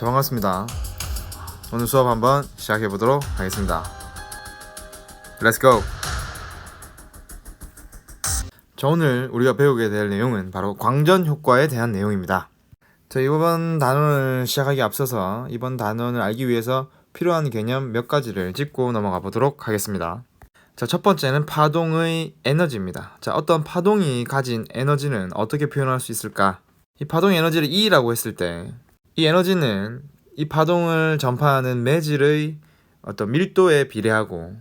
자, 반갑습니다. 오늘 수업 한번 시작해 보도록 하겠습니다. Let's go! 자, 오늘 우리가 배우게 될 내용은 바로 광전 효과에 대한 내용입니다. 자, 이번 단원을 시작하기 앞서서 이번 단원을 알기 위해서 필요한 개념 몇 가지를 짚고 넘어가 보도록 하겠습니다. 자, 첫 번째는 파동의 에너지입니다. 자, 어떤 파동이 가진 에너지는 어떻게 표현할 수 있을까? 이 파동의 에너지를 E라고 했을 때 이 에너지는 이 파동을 전파하는 매질의 어떤 밀도에 비례하고,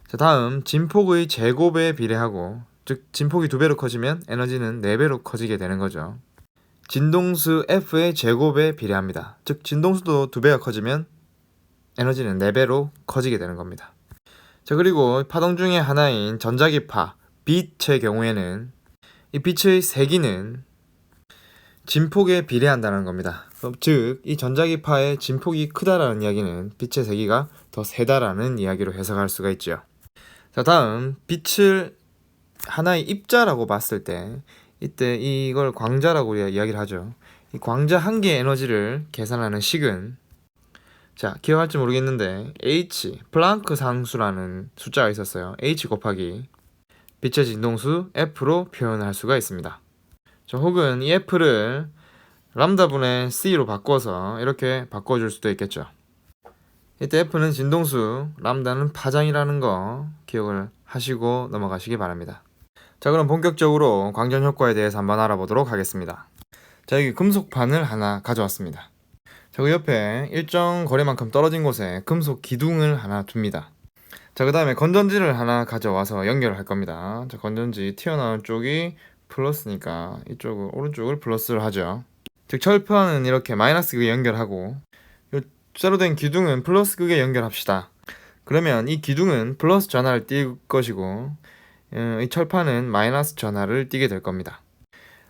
자, 다음 진폭의 제곱에 비례하고, 즉 진폭이 2배로 커지면 에너지는 4배로 커지게 되는 거죠. 진동수 F의 제곱에 비례합니다. 즉 진동수도 2배가 커지면 에너지는 4배로 커지게 되는 겁니다. 자, 그리고 파동 중에 하나인 전자기파 빛의 경우에는 이 빛의 세기는 진폭에 비례한다는 겁니다. 즉 이 전자기파의 진폭이 크다라는 이야기는 빛의 세기가 더 세다라는 이야기로 해석할 수가 있죠. 자, 다음 빛을 하나의 입자라고 봤을 때 이때 이걸 광자라고 우리가 이야기를 하죠. 이 광자 한 개의 에너지를 계산하는 식은, 자, 기억할지 모르겠는데 H, 플랑크 상수라는 숫자가 있었어요. H 곱하기 빛의 진동수 F로 표현할 수가 있습니다. 자, 혹은 이 F를 람다분의 C로 바꿔서 이렇게 바꿔줄 수도 있겠죠. 이때 F는 진동수, 람다는 파장이라는 거 기억을 하시고 넘어가시기 바랍니다. 자, 그럼 본격적으로 광전 효과에 대해서 한번 알아보도록 하겠습니다. 자, 여기 금속판을 하나 가져왔습니다. 자, 그 옆에 일정 거리만큼 떨어진 곳에 금속 기둥을 하나 둡니다. 자, 그 다음에 건전지를 하나 가져와서 연결을 할 겁니다. 자, 건전지 튀어나온 쪽이 플러스니까 이쪽을, 오른쪽을 플러스를 하죠. 즉 철판은 이렇게 마이너스 극에 연결하고 이 쇠로 된 기둥은 플러스 극에 연결합시다. 그러면 이 기둥은 플러스 전하를 띌 것이고 이 철판은 마이너스 전하를 띠게 될 겁니다.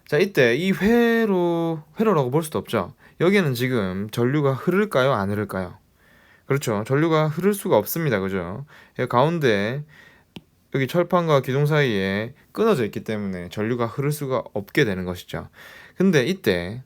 자, 이때 이 회로라고 볼 수도 없죠. 여기는 지금 전류가 흐를까요, 안 흐를까요? 그렇죠. 전류가 흐를 수가 없습니다. 그죠? 가운데 여기 철판과 기둥 사이에 끊어져 있기 때문에 전류가 흐를 수가 없게 되는 것이죠. 근데 이때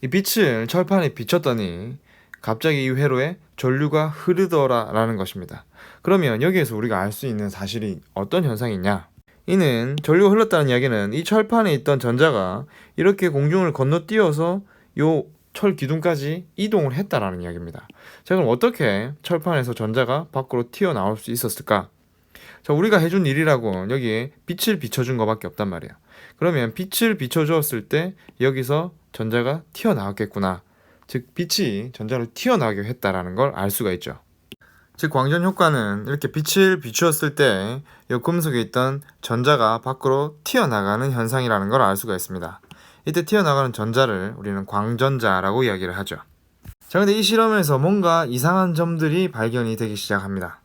이 빛을 철판에 비췄더니 갑자기 이 회로에 전류가 흐르더라 라는 것입니다. 그러면 여기에서 우리가 알 수 있는 사실이 어떤 현상이냐? 이는 전류가 흘렀다는 이야기는 이 철판에 있던 전자가 이렇게 공중을 건너뛰어서 요 철 기둥까지 이동을 했다라는 이야기입니다. 자, 그럼 어떻게 철판에서 전자가 밖으로 튀어나올 수 있었을까? 자, 우리가 해준 일이라고 여기에 빛을 비춰준 것밖에 없단 말이에요. 그러면 빛을 비춰주었을 때 여기서 전자가 튀어나왔겠구나. 즉 빛이 전자를 튀어나오게 했다라는 걸 알 수가 있죠. 즉 광전 효과는 이렇게 빛을 비추었을 때 이 금속에 있던 전자가 밖으로 튀어나가는 현상이라는 걸 알 수가 있습니다. 이때 튀어나가는 전자를 우리는 광전자라고 이야기를 하죠. 자, 근데 이 실험에서 뭔가 이상한 점들이 발견이 되기 시작합니다.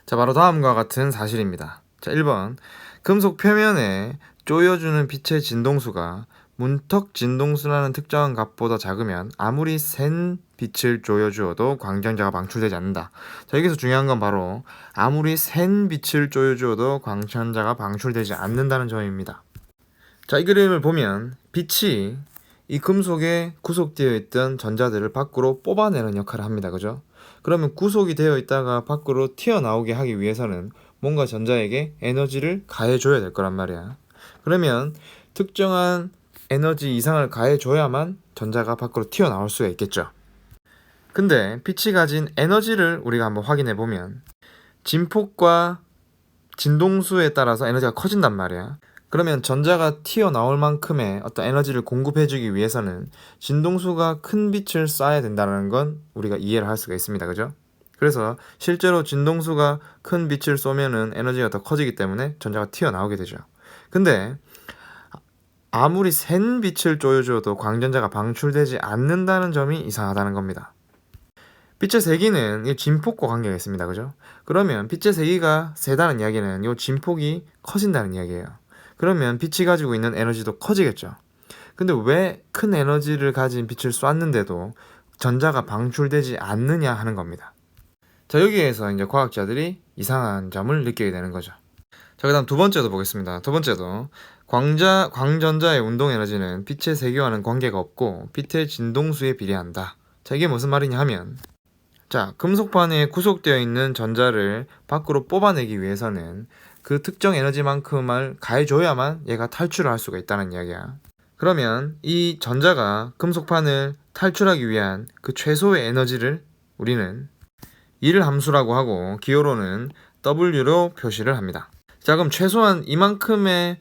자, 바로 다음과 같은 사실입니다. 자, 1번 금속 표면에 쪼여주는 빛의 진동수가 문턱 진동수라는 특정한 값보다 작으면 아무리 센 빛을 쪼여주어도 광전자가 방출되지 않는다. 자, 여기서 중요한 건 바로 아무리 센 빛을 쪼여주어도 광전자가 방출되지 않는다는 점입니다. 자, 이 그림을 보면 빛이 이 금속에 구속되어 있던 전자들을 밖으로 뽑아내는 역할을 합니다. 그죠? 그러면 구속이 되어 있다가 밖으로 튀어나오게 하기 위해서는 뭔가 전자에게 에너지를 가해줘야 될 거란 말이야. 그러면 특정한 에너지 이상을 가해줘야만 전자가 밖으로 튀어나올 수가 있겠죠. 근데 빛이 가진 에너지를 우리가 한번 확인해 보면 진폭과 진동수에 따라서 에너지가 커진단 말이야. 그러면 전자가 튀어나올 만큼의 어떤 에너지를 공급해주기 위해서는 진동수가 큰 빛을 쏴야 된다는 건 우리가 이해를 할 수가 있습니다. 그죠? 그래서 실제로 진동수가 큰 빛을 쏘면은 에너지가 더 커지기 때문에 전자가 튀어나오게 되죠. 근데 아무리 센 빛을 쪼여줘도 광전자가 방출되지 않는다는 점이 이상하다는 겁니다. 빛의 세기는 이 진폭과 관계가 있습니다. 그죠? 그러면 빛의 세기가 세다는 이야기는 이 진폭이 커진다는 이야기예요. 그러면 빛이 가지고 있는 에너지도 커지겠죠. 근데 왜 큰 에너지를 가진 빛을 쐈는데도 전자가 방출되지 않느냐 하는 겁니다. 자, 여기에서 이제 과학자들이 이상한 점을 느끼게 되는 거죠. 자, 그 다음 두 번째도 보겠습니다. 두 번째도 광전자의 운동 에너지는 빛의 세기와는 관계가 없고 빛의 진동수에 비례한다. 자, 이게 무슨 말이냐 하면, 자, 금속판에 구속되어 있는 전자를 밖으로 뽑아내기 위해서는 그 특정 에너지만큼을 가해줘야만 얘가 탈출을 할 수가 있다는 이야기야. 그러면 이 전자가 금속판을 탈출하기 위한 그 최소의 에너지를 우리는 1 함수라고 하고 기호로는 W로 표시를 합니다. 자, 그럼 최소한 이만큼의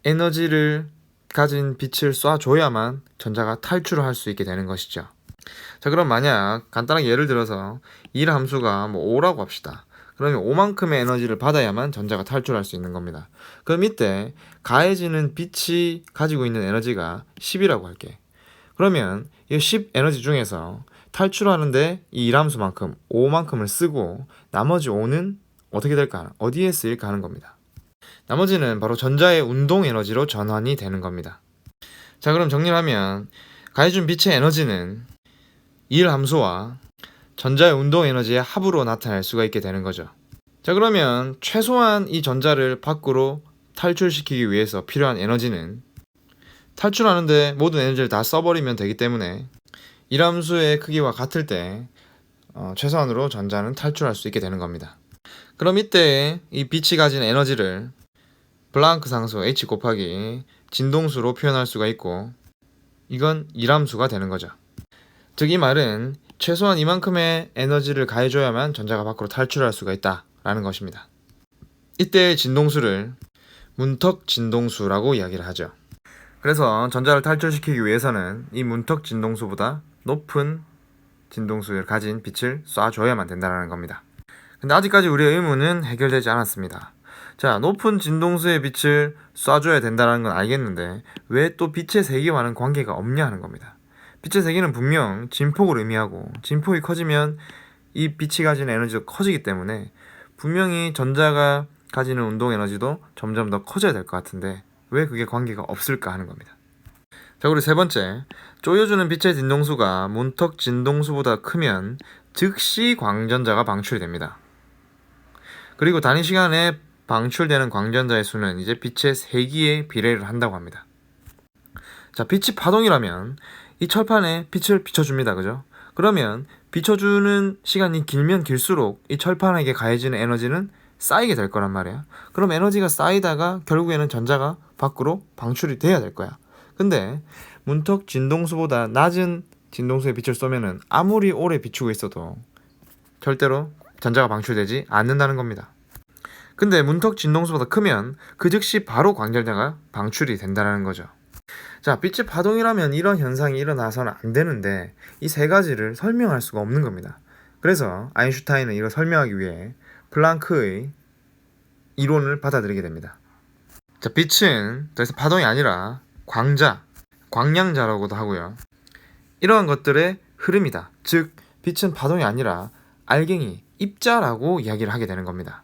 에너지를 가진 빛을 쏴줘야만 전자가 탈출을 할 수 있게 되는 것이죠. 자, 그럼 만약 간단하게 예를 들어서 1 함수가 5라고 합시다. 그러면 5만큼의 에너지를 받아야만 전자가 탈출할 수 있는 겁니다. 그럼 이때 가해지는 빛이 가지고 있는 에너지가 10이라고 할게. 그러면 이 10 에너지 중에서 탈출하는데 이 1함수만큼 5만큼을 쓰고 나머지 5는 어떻게 될까? 어디에 쓰일까 하는 겁니다. 나머지는 바로 전자의 운동 에너지로 전환이 되는 겁니다. 자, 그럼 정리하면 가해준 빛의 에너지는 1 함수와 전자의 운동 에너지의 합으로 나타낼 수가 있게 되는 거죠. 자, 그러면 최소한 이 전자를 밖으로 탈출시키기 위해서 필요한 에너지는 탈출하는데 모든 에너지를 다 써버리면 되기 때문에 1 함수의 크기와 같을 때 최소한으로 전자는 탈출할 수 있게 되는 겁니다. 그럼 이때 이 빛이 가진 에너지를 플랑크 상수 h 곱하기 진동수로 표현할 수가 있고, 이건 1 함수가 되는 거죠. 즉, 이 말은 최소한 이만큼의 에너지를 가해줘야만 전자가 밖으로 탈출할 수가 있다라는 것입니다. 이때 진동수를 문턱 진동수라고 이야기를 하죠. 그래서 전자를 탈출시키기 위해서는 이 문턱 진동수보다 높은 진동수를 가진 빛을 쏴줘야만 된다는 겁니다. 근데 아직까지 우리의 의문은 해결되지 않았습니다. 자, 높은 진동수의 빛을 쏴줘야 된다는 건 알겠는데 왜 또 빛의 세기와는 관계가 없냐 하는 겁니다. 빛의 세기는 분명 진폭을 의미하고, 진폭이 커지면 이 빛이 가진 에너지도 커지기 때문에 분명히 전자가 가지는 운동 에너지도 점점 더 커져야 될 것 같은데 왜 그게 관계가 없을까 하는 겁니다. 자, 그리고 세 번째, 쪼여주는 빛의 진동수가 문턱 진동수보다 크면 즉시 광전자가 방출이 됩니다. 그리고 단위 시간에 방출되는 광전자의 수는 이제 빛의 세기에 비례를 한다고 합니다. 자, 빛이 파동이라면 이 철판에 빛을 비춰줍니다. 그죠? 그러면 비춰주는 시간이 길면 길수록 이 철판에게 가해지는 에너지는 쌓이게 될 거란 말이야. 그럼 에너지가 쌓이다가 결국에는 전자가 밖으로 방출이 돼야 될 거야. 근데 문턱 진동수보다 낮은 진동수의 빛을 쏘면은 아무리 오래 비추고 있어도 절대로 전자가 방출되지 않는다는 겁니다. 근데 문턱 진동수보다 크면 그 즉시 바로 광전자가 방출이 된다는 거죠. 자, 빛의 파동이라면 이런 현상이 일어나서는 안 되는데 이 세 가지를 설명할 수가 없는 겁니다. 그래서 아인슈타인은 이걸 설명하기 위해 플랑크의 이론을 받아들이게 됩니다. 자, 빛은 더 이상 파동이 아니라 광자, 광량자라고도 하고요. 이러한 것들의 흐름이다. 즉, 빛은 파동이 아니라 알갱이, 입자라고 이야기를 하게 되는 겁니다.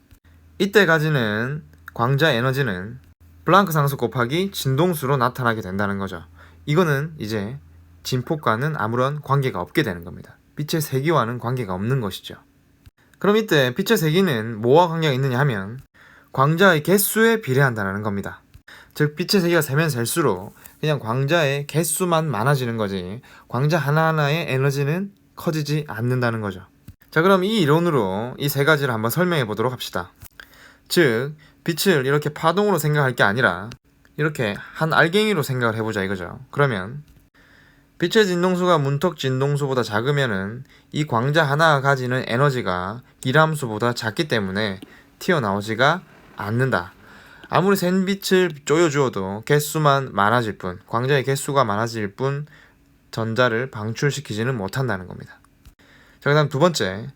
이때 가지는 광자 에너지는 플랑크 상수 곱하기 진동수로 나타나게 된다는 거죠. 이거는 이제 진폭과는 아무런 관계가 없게 되는 겁니다. 빛의 세기와는 관계가 없는 것이죠. 그럼 이때 빛의 세기는 뭐와 관계가 있느냐 하면 광자의 개수에 비례한다는 겁니다. 즉, 빛의 세기가 세면 셀수록 그냥 광자의 개수만 많아지는 거지 광자 하나하나의 에너지는 커지지 않는다는 거죠. 자, 그럼 이 이론으로 이 세 가지를 한번 설명해 보도록 합시다. 즉, 빛을 이렇게 파동으로 생각할 게 아니라 이렇게 한 알갱이로 생각을 해보자 이거죠. 그러면 빛의 진동수가 문턱 진동수보다 작으면은 이 광자 하나가 가지는 에너지가 1함수보다 작기 때문에 튀어나오지가 않는다. 아무리 센 빛을 쪼여주어도 개수만 많아질 뿐, 광자의 개수가 많아질 뿐 전자를 방출시키지는 못한다는 겁니다. 자, 그 다음 두 번째,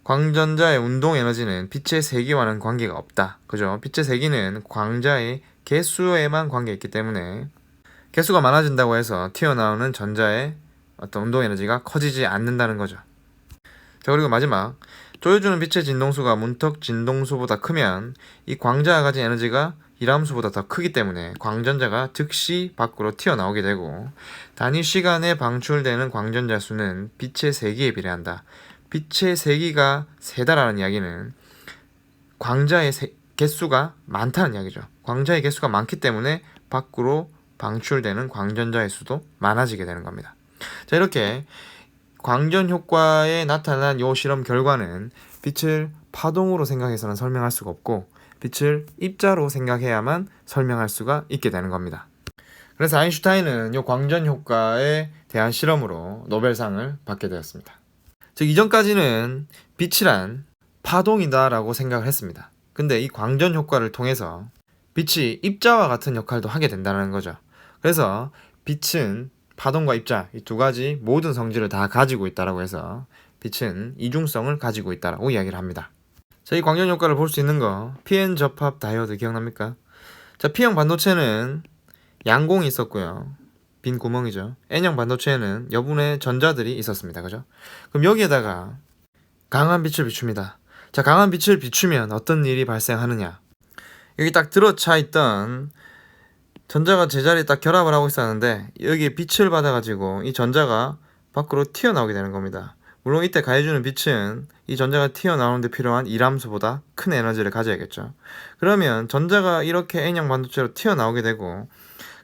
광전자의 운동 에너지는 빛의 세기와는 관계가 없다. 그죠? 빛의 세기는 광자의 개수에만 관계있기 때문에 개수가 많아진다고 해서 튀어나오는 전자의 어떤 운동 에너지가 커지지 않는다는 거죠. 자, 그리고 마지막, 쪼여주는 빛의 진동수가 문턱 진동수보다 크면 이 광자가 가진 에너지가 1함수보다 더 크기 때문에 광전자가 즉시 밖으로 튀어나오게 되고, 단위 시간에 방출되는 광전자 수는 빛의 세기에 비례한다. 빛의 세기가 세다라는 이야기는 광자의 개수가 많다는 이야기죠. 광자의 개수가 많기 때문에 밖으로 방출되는 광전자의 수도 많아지게 되는 겁니다. 자, 이렇게 광전 효과에 나타난 요 실험 결과는 빛을 파동으로 생각해서는 설명할 수가 없고 빛을 입자로 생각해야만 설명할 수가 있게 되는 겁니다. 그래서 아인슈타인은 요 광전 효과에 대한 실험으로 노벨상을 받게 되었습니다. 즉 이전까지는 빛이란 파동이다라고 생각을 했습니다. 근데 이 광전 효과를 통해서 빛이 입자와 같은 역할도 하게 된다는 거죠. 그래서 빛은 파동과 입자 이 두 가지 모든 성질을 다 가지고 있다라고 해서 빛은 이중성을 가지고 있다라고 이야기를 합니다. 자, 이 광전 효과를 볼 수 있는 거 PN 접합 다이오드 기억납니까? 자, P형 반도체는 양공이 있었고요. 빈 구멍이죠. N형 반도체에는 여분의 전자들이 있었습니다. 그죠? 그럼 여기에다가 강한 빛을 비춥니다. 자, 강한 빛을 비추면 어떤 일이 발생하느냐? 여기 딱 들어차 있던 전자가 제자리에 딱 결합을 하고 있었는데 여기에 빛을 받아가지고 이 전자가 밖으로 튀어나오게 되는 겁니다. 물론 이때 가해주는 빛은 이 전자가 튀어나오는데 필요한 이람수보다 큰 에너지를 가져야겠죠. 그러면 전자가 이렇게 N형 반도체로 튀어나오게 되고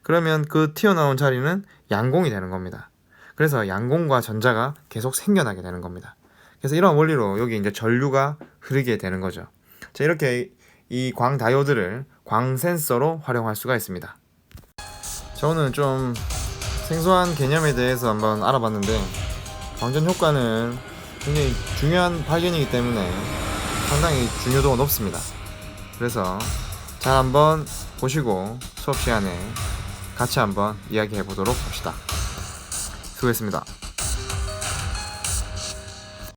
그러면 그 튀어나온 자리는 양공이 되는 겁니다. 그래서 양공과 전자가 계속 생겨나게 되는 겁니다. 그래서 이런 원리로 여기 이제 전류가 흐르게 되는 거죠. 자, 이렇게 이 광 다이오드를 광 센서로 활용할 수가 있습니다. 자, 오늘 좀 생소한 개념에 대해서 한번 알아봤는데 광전 효과는 굉장히 중요한 발견이기 때문에 상당히 중요도가 높습니다. 그래서 잘 한번 보시고 수업 시간에 같이 한번 이야기해 보도록 합시다. 수고했습니다.